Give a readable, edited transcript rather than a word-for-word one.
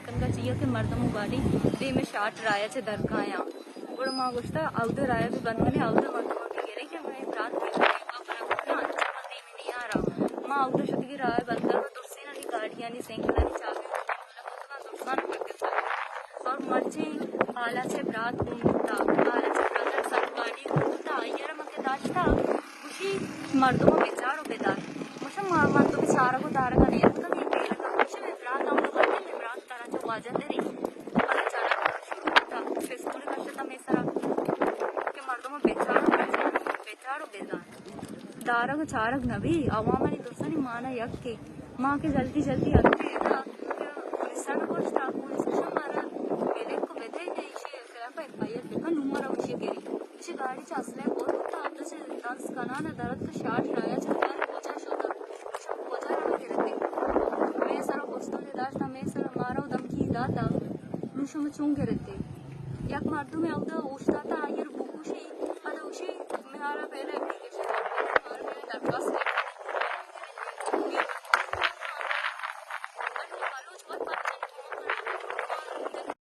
कनका चाहिए कि मर्दम गाड़ी दे में शाट राया छे दरकाया और मां गुस्ता आउदे राया भी बंद ने आउदे मर्दम के गिरे कि मैं रात के पर अपना अच्छा बंदे में नहीं आ रहा मां आउदे शुद्ध की राय बंद कर दुर्सी ना गाड़ियां नहीं सेंकला नहीं चाबी मतलब दुश्मन करके और मर्जी आला छे रात घूमता आला छे रात सब गाड़ी घूमता यार मके दास्ता खुशी मर्दों बेचारो बेदार मुझे मां तो बेचारा को तार का नहीं तो वाजंदरी अरे चला शुरू फेसबुक करते तमे सरा के मर्दों बेचारो बेजान दारग चारग नबी अवामनी दुर्सनी माना यक के मां के जल्दी जल्दी आते ना पुलिसन को स्टाफ पुलिस मारा मेले को बेदे नहीं शे फिर एफआईआर देखा नंबर औषी केरी इसे गाड़ी च असले बहुत आता से डांस कना ना दर्द का शाट राया चला पोचा शोदा सब पोचा रहा के मैं सरा पोस्टो ने दास्ता मैं सरा मारो दमकी दाता मुशम चुंगरते याक मारतो में आवदा उस्ताता आयर बुकुशी अदा उशी मेरा पहले एप्लीकेशन मार में दरखास्त